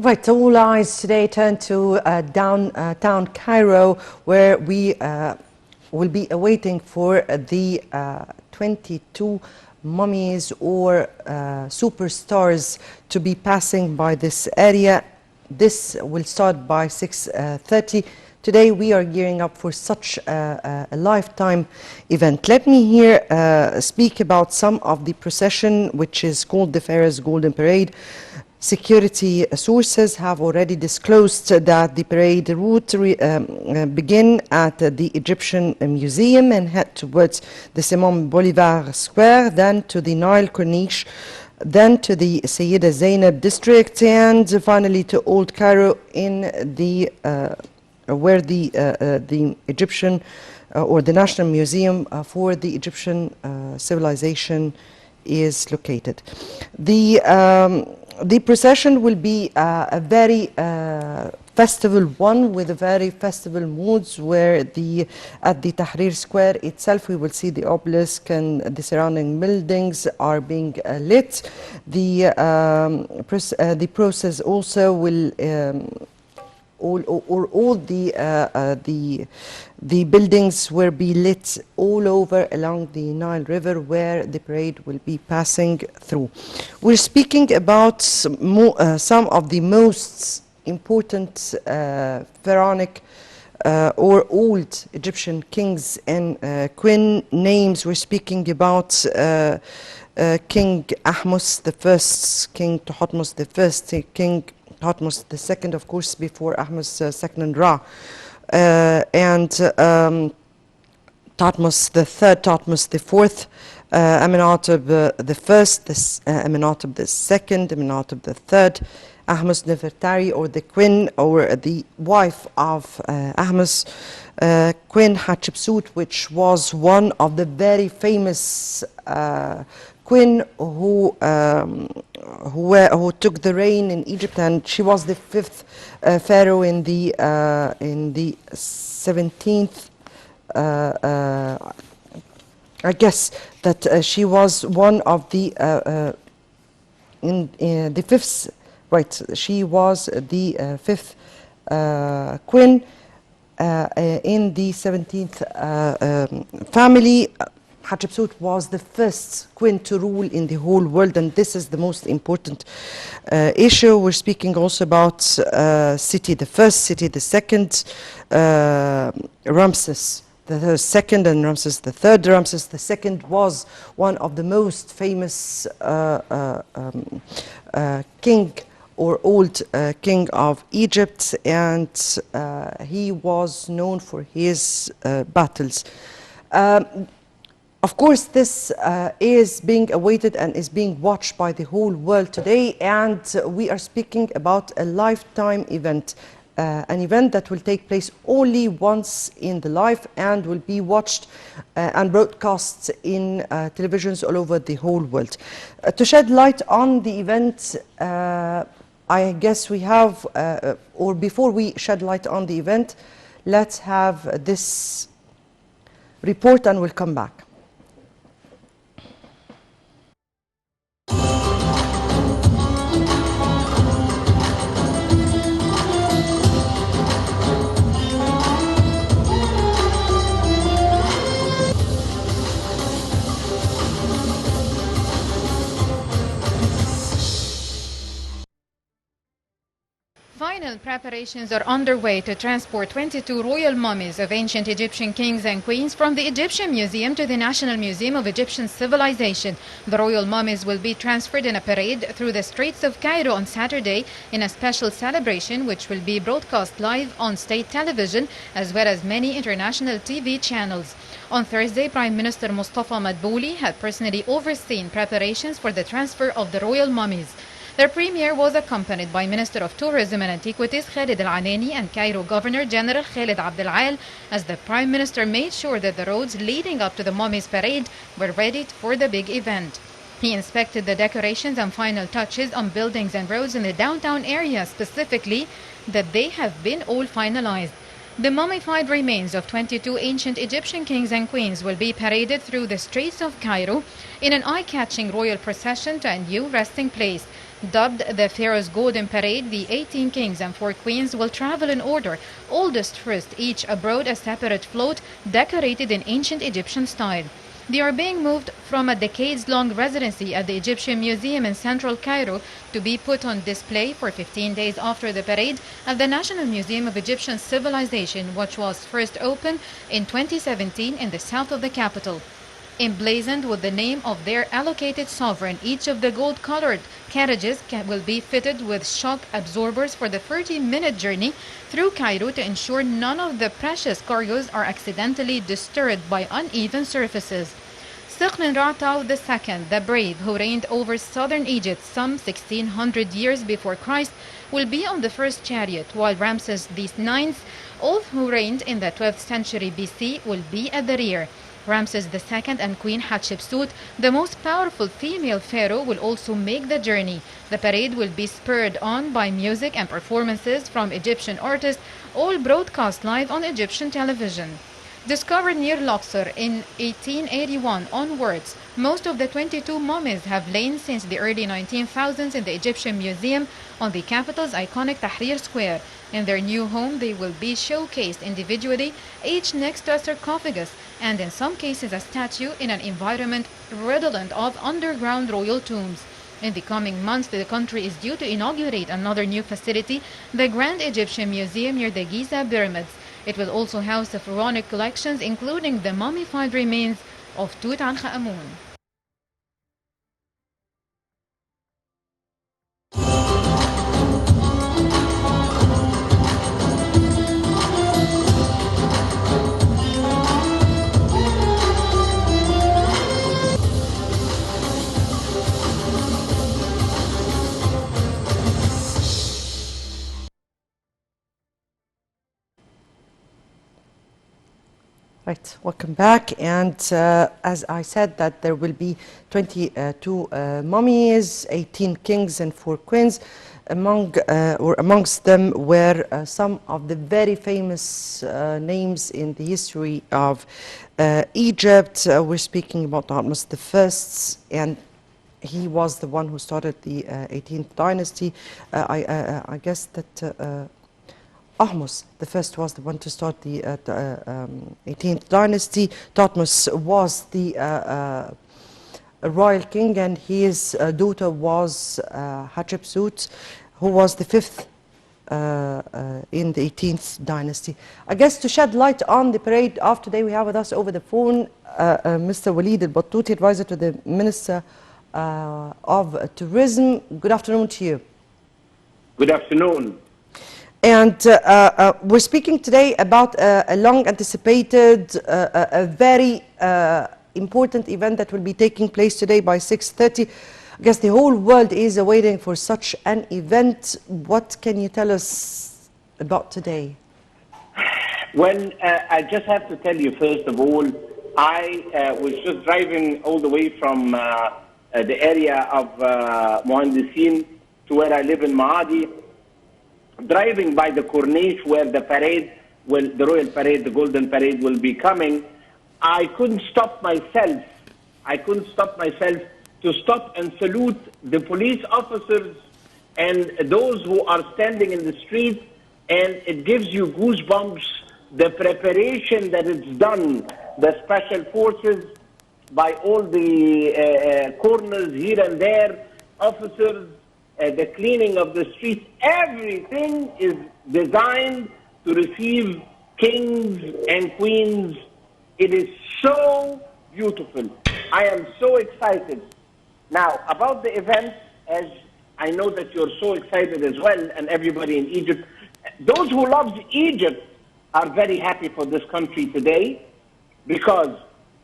Right, so all eyes today turn to downtown Cairo, where we will be awaiting for the 22 mummies or superstars to be passing by this area. This will start by 6:30. Today we are gearing up for such a lifetime event. Let me here speak about some of the procession, which is called the Pharaohs Golden Parade. Security sources have already disclosed that the parade route begin at the Egyptian Museum and head towards the Simon Bolivar Square, then to the Nile Corniche, then to the Sayyida Zainab district, and finally to Old Cairo in the where the Egyptian or the National Museum for the Egyptian civilization is located. The procession will be a very festival one, with a very festival moods, where at the Tahrir Square itself we will see the obelisk and the surrounding buildings are being lit. The process also will all the buildings will be lit all over along the Nile River, where the parade will be passing through. We're speaking about some of the most important pharaonic or old Egyptian kings and queen names. We're speaking about King Ahmose the First, King Thutmose the First, King Thutmose II, of course, before Ahmose II Ra, and Thutmose III, Thutmose IV, Amenhotep the First, Amenhotep the Second, Amenhotep the Third, Ahmose Nefertari, or the queen or the wife of Ahmose, Queen Hatshepsut, which was one of the very famous queen who took the reign in Egypt, and she was the fifth pharaoh in the 17th. I guess that she was one of the in the fifth. Right, she was the fifth queen in the 17th family. Hatshepsut was the first queen to rule in the whole world, and this is the most important issue. We're speaking also about Seti the First, Seti the Second, Ramses the Second, and Ramses the Third. Ramses the Second was one of the most famous king or old king of Egypt, and he was known for his battles. Of course, this is being awaited and is being watched by the whole world today, and we are speaking about a lifetime event, an event that will take place only once in the life and will be watched and broadcast in televisions all over the whole world. To shed light on the event, I guess we have, or before we shed light on the event, let's have this report and we'll come back. Final preparations are underway to transport 22 royal mummies of ancient Egyptian kings and queens from the Egyptian Museum to the National Museum of Egyptian Civilization. The royal mummies will be transferred in a parade through the streets of Cairo on Saturday in a special celebration which will be broadcast live on state television as well as many international TV channels. On Thursday, Prime Minister Mustafa Madbouli had personally overseen preparations for the transfer of the royal mummies. Their premier was accompanied by Minister of Tourism and Antiquities Khalid Al-Anani and Cairo Governor General Khalid Abdel Al, as the Prime Minister made sure that the roads leading up to the Mummies Parade were ready for the big event. He inspected the decorations and final touches on buildings and roads in the downtown area, specifically that they have been all finalized. The mummified remains of 22 ancient Egyptian kings and queens will be paraded through the streets of Cairo in an eye-catching royal procession to a new resting place. Dubbed the Pharaohs' Golden Parade, the 18 kings and 4 queens will travel in order, oldest first, each aboard a separate float decorated in ancient Egyptian style. They are being moved from a decades-long residency at the Egyptian Museum in central Cairo to be put on display for 15 days after the parade at the National Museum of Egyptian Civilization, which was first opened in 2017 in the south of the capital. Emblazoned with the name of their allocated sovereign, each of the gold-colored carriages will be fitted with shock absorbers for the 30-minute journey through Cairo to ensure none of the precious cargoes are accidentally disturbed by uneven surfaces. Seqenenra'Tao II, the brave, who reigned over southern Egypt some 1600 years before Christ, will be on the first chariot, while Ramses IX, who reigned in the 12th century BC, will be at the rear. Ramses II and Queen Hatshepsut, the most powerful female pharaoh, will also make the journey. The parade will be spurred on by music and performances from Egyptian artists, all broadcast live on Egyptian television. Discovered near Luxor in 1881 onwards, most of the 22 mummies have lain since the early 1900s in the Egyptian Museum on the capital's iconic Tahrir Square. In their new home, they will be showcased individually, each next to a sarcophagus, and in some cases a statue in an environment redolent of underground royal tombs. In the coming months, the country is due to inaugurate another new facility, the Grand Egyptian Museum near the Giza Pyramids. It will also house the pharaonic collections, including the mummified remains of Tutankhamun. Right, welcome back. And as I said, that there will be 22 mummies, 18 kings and 4 queens. Amongst them were some of the very famous names in the history of Egypt. We're speaking about Ahmose I, and he was the one who started the 18th dynasty. I guess that Ahmose the first was the one to start the 18th dynasty. Thutmose was the royal king, and his daughter was Hatshepsut, who was the 5th in the 18th dynasty. I guess to shed light on the parade of today, we have with us over the phone Mr. Walid al-Battouti, advisor to the Minister of Tourism. Good afternoon to you. Good afternoon. And we're speaking today about a long-anticipated, a very important event that will be taking place today by 6:30. I guess the whole world is awaiting for such an event. What can you tell us about today? Well, I just have to tell you, first of all, I was just driving all the way from the area of Mohandisin to where I live in Maadi, driving by the Corniche where the parade, the royal parade, the golden parade will be coming. I couldn't stop myself. To stop and salute the police officers and those who are standing in the street, and it gives you goosebumps, the preparation that it's done, the special forces by all the corners here and there, officers, the cleaning of the streets, everything is designed to receive kings and queens. It is so beautiful. I am so excited. Now, about the event, as I know that you're so excited as well, and everybody in Egypt, those who love Egypt are very happy for this country today, because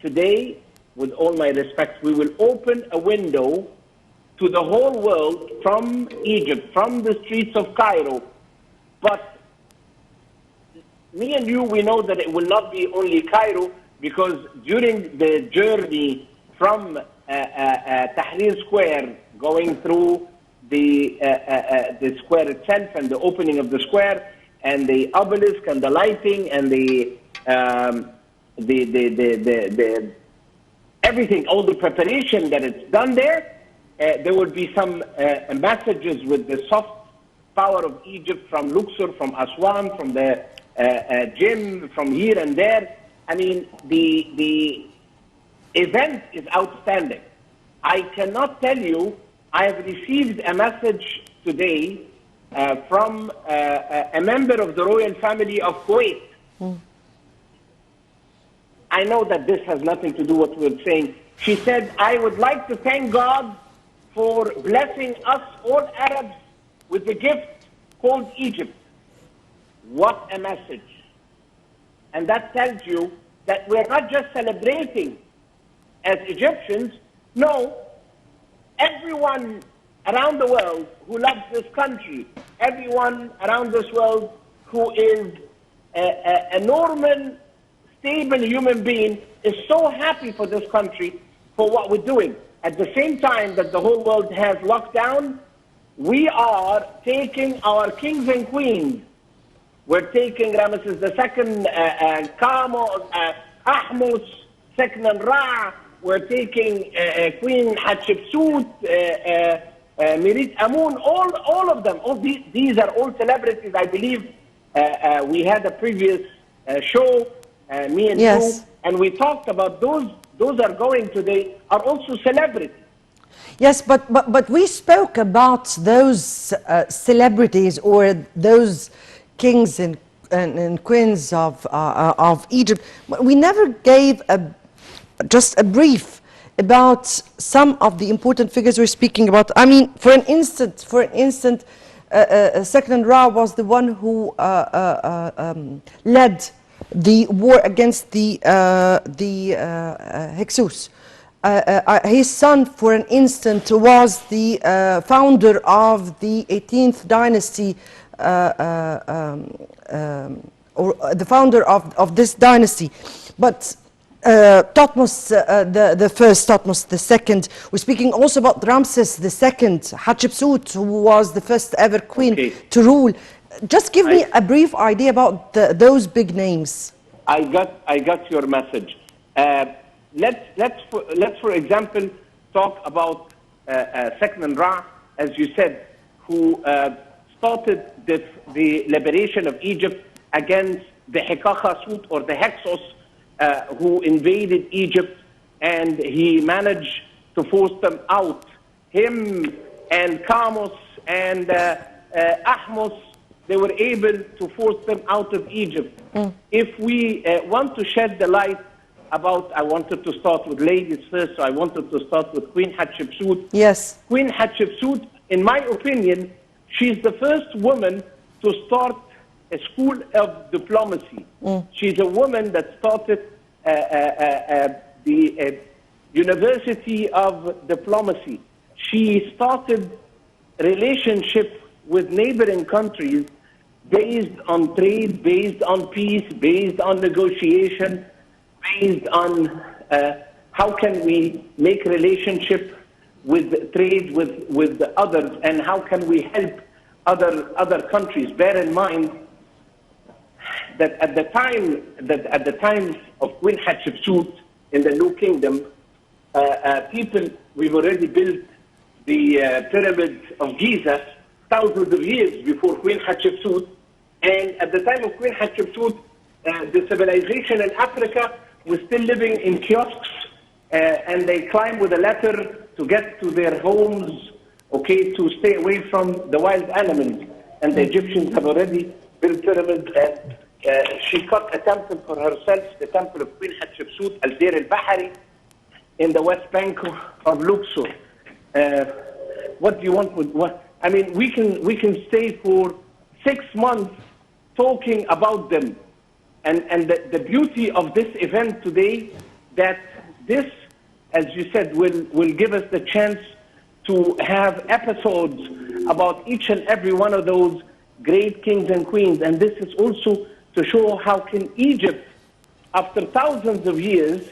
today, with all my respect, we will open a window to the whole world from Egypt, from the streets of Cairo. But me and you, we know that it will not be only Cairo, because during the journey from Tahrir Square, going through the square itself and the opening of the square and the obelisk and the lighting and the everything, all the preparation that it's done there, there will be some messages with the soft power of Egypt from Luxor, from Aswan, from the gym, from here and there. I mean, the event is outstanding. I cannot tell you, I have received a message today from a member of the royal family of Kuwait. I know that this has nothing to do with what we're saying. She said, I would like to thank God for blessing us, all Arabs, with a gift called Egypt. What a message. And that tells you that we're not just celebrating as Egyptians. No, everyone around the world who loves this country, everyone around this world who is a normal, stable human being is so happy for this country, for what we're doing. At the same time that the whole world has lockdown, we are taking our kings and queens. We're taking Ramesses II, Kamos, Ahmos, Seknan Ra. We're taking Queen Hatshepsut, Mirit Amun, all of them. All these are all celebrities. I believe we had a previous show, me and you, and we talked about those are going today, are also celebrities. Yes, but we spoke about those celebrities or those kings and queens of Egypt. We never gave just a brief about some of the important figures we're speaking about. I mean, for instance, Seknan Ra was the one who led the war against the Hyksos. His son, for an instant, was the founder of the 18th dynasty, or the founder of this dynasty. But Thutmose the first, Thutmose the second. We're speaking also about Ramses the second, Hatshepsut, who was the first ever queen to rule. Just give me a brief idea about those big names. I got your message. Let's for example talk about Seknan Ra, as you said, who started the liberation of Egypt against the Hyksos or the Hyksos, who invaded Egypt, and he managed to force them out. Him and Kamos and Ahmos, they were able to force them out of Egypt. If we want to shed the light about, I wanted to start with ladies first, so I wanted to start with Queen Hatshepsut. Yes. Queen Hatshepsut, in my opinion, she's the first woman to start a school of diplomacy. She's a woman that started the University of Diplomacy. She started relationship with neighboring countries based on trade, based on peace, based on negotiation, based on how can we make relationship with trade with others, and how can we help other countries. Bear in mind that at the time of Queen Hatshepsut in the New Kingdom, we've already built the pyramids of Giza thousands of years before Queen Hatshepsut, and at the time of Queen Hatshepsut, the civilization in Africa was still living in kiosks, and they climbed with a ladder to get to their homes, to stay away from the wild animals. And the Egyptians have already built pyramids, and she cut a temple for herself, the temple of Queen Hatshepsut, Al-Dir al-Bahari, in the west bank of Luxor. What do you want with what? I mean, we can stay for 6 months talking about them. And the beauty of this event today, that this, as you said, will give us the chance to have episodes about each and every one of those great kings and queens. And this is also to show how can Egypt, after thousands of years,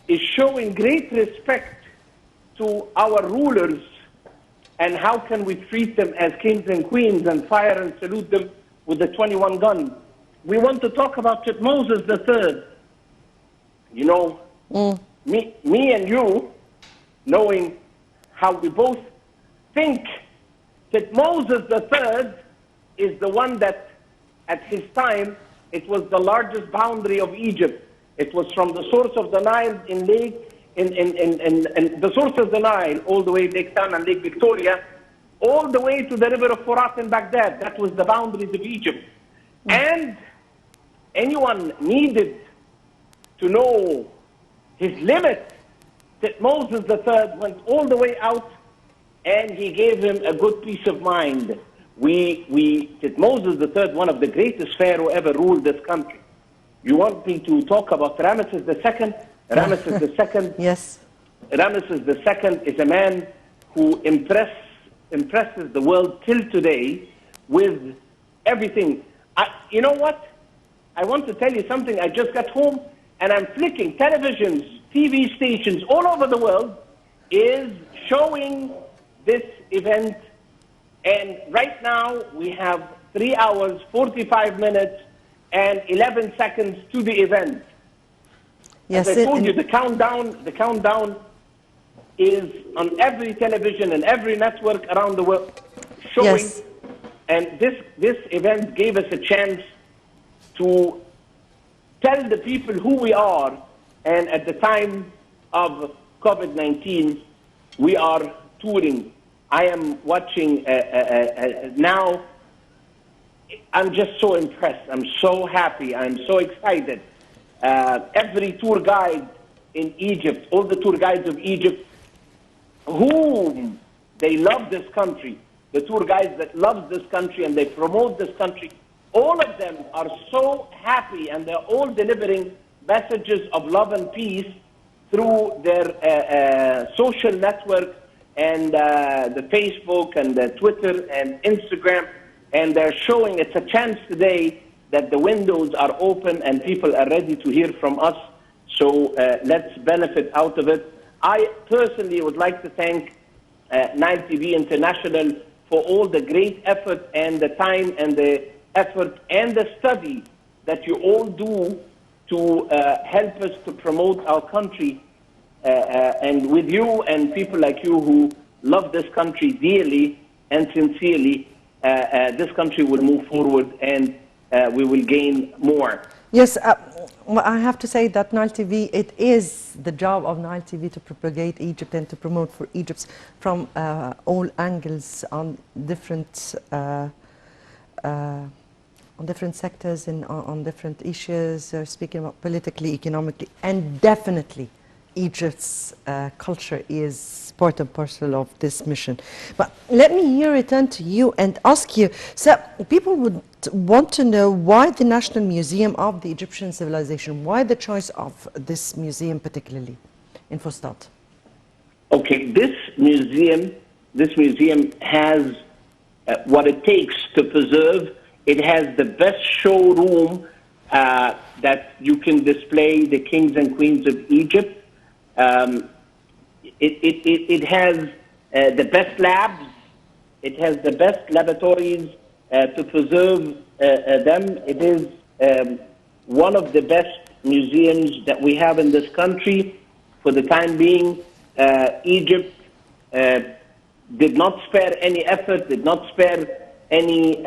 is showing great respect to our rulers, and how can we treat them as kings and queens and fire and salute them with the 21 gun. We want to talk about Thutmose III. You know, me and you, knowing how we both think that Moses III is the one that, at his time, it was the largest boundary of Egypt. It was from the source of the Nile in the source of the Nile, all the way Lake Tan and Lake Victoria, all the way to the river of Furat in Baghdad. That was the boundaries of Egypt. And anyone needed to know his limit, that Moses III went all the way out and he gave him a good peace of mind. That Moses III, one of the greatest pharaoh ever ruled this country. You want me to talk about Ramesses II? Ramesses II. Yes. Ramesses II is a man who impresses the world till today with everything. You know what? I want to tell you something. I just got home and I'm flicking televisions, TV stations all over the world is showing this event. And right now we have 3 hours, 45 minutes, and 11 seconds to the event. Yes, as I told you, the countdown is on every television and every network around the world showing. Yes. And this event gave us a chance to tell the people who we are. And at the time of COVID-19, we are touring. I am watching now. I'm just so impressed. I'm so happy. I'm so excited. Every tour guide in Egypt, all the tour guides of Egypt, whom they love this country, the tour guides that love this country and they promote this country, all of them are so happy and they're all delivering messages of love and peace through their social network and the Facebook and the Twitter and Instagram. And they're showing it's a chance today that the windows are open and people are ready to hear from us. So let's benefit out of it. I personally would like to thank Nile TV International for all the great effort and the time and the effort and the study that you all do to help us to promote our country. And with you and people like you who love this country dearly and sincerely, this country will move forward and we will gain more. Yes, well, I have to say that Nile TV, it is the job of Nile TV to propagate Egypt and to promote for Egypt from all angles on different sectors and on different issues, speaking about politically, economically, and definitely Egypt's culture is part and parcel of this mission. But let me here return to you and ask you, so people would want to know why the National Museum of the Egyptian Civilization, why the choice of this museum particularly in Fustat? Okay, this museum has what it takes to preserve. It has the best showroom that you can display the kings and queens of Egypt. It has the best labs. It has the best laboratories to preserve them. It is one of the best museums that we have in this country. For the time being, Egypt did not spare any effort, did not spare any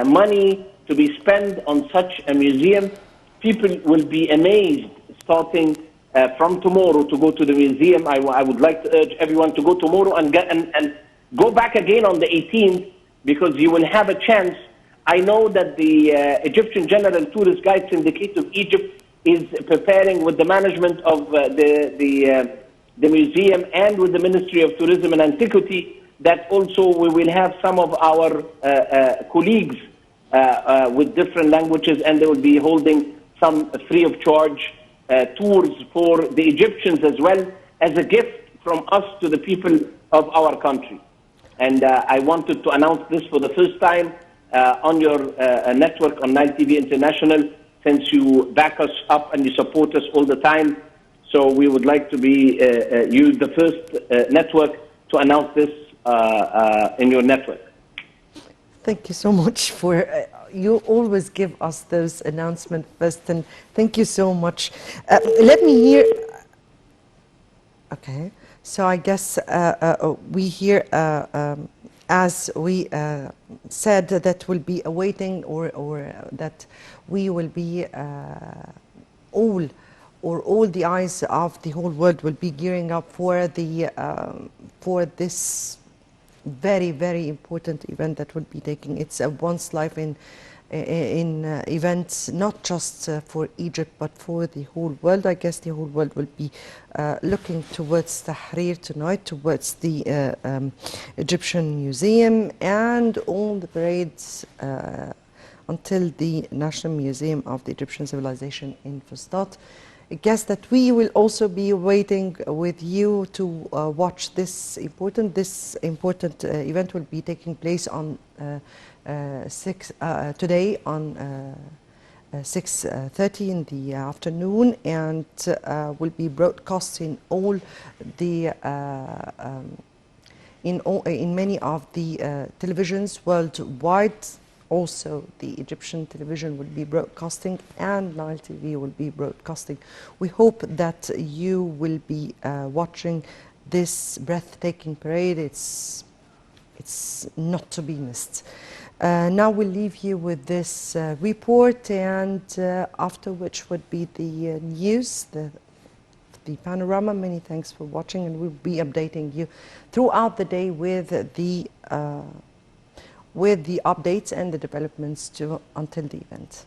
money to be spent on such a museum. People will be amazed starting from tomorrow to go to the museum. I would like to urge everyone to go tomorrow and go back again on the 18th, because you will have a chance. I know that the Egyptian General Tourist Guide Syndicate of Egypt is preparing with the management of the museum and with the Ministry of Tourism and Antiquity that also we will have some of our colleagues with different languages, and they will be holding some free of charge tours for the Egyptians as well, as a gift from us to the people of our country. And I wanted to announce this for the first time on your network on Nile TV International, since you back us up and you support us all the time. So we would like to be you the first network to announce this in your network. Thank you so much for, you always give us those announcements first, and thank you so much. Let me hear, okay. So I guess we here, as we said, that will be awaiting, or that we will be all the eyes of the whole world will be gearing up for the for this very, very important event that will be taking. It's a once life in events, not just for Egypt but for the whole world. I guess the whole world will be looking towards Tahrir tonight, towards the Egyptian Museum, and all the parades until the National Museum of the Egyptian Civilization in Fustat. I guess that we will also be waiting with you to watch this important event. Will be taking place on today on 6:30 in the afternoon, and will be broadcasting all the in many of the televisions worldwide. Also, the Egyptian television will be broadcasting, and Nile TV will be broadcasting. We hope that you will be watching this breathtaking parade. It's not to be missed. Now we'll leave you with this report, and after which would be the news, the panorama. Many thanks for watching, and we'll be updating you throughout the day with the updates and the developments until the event.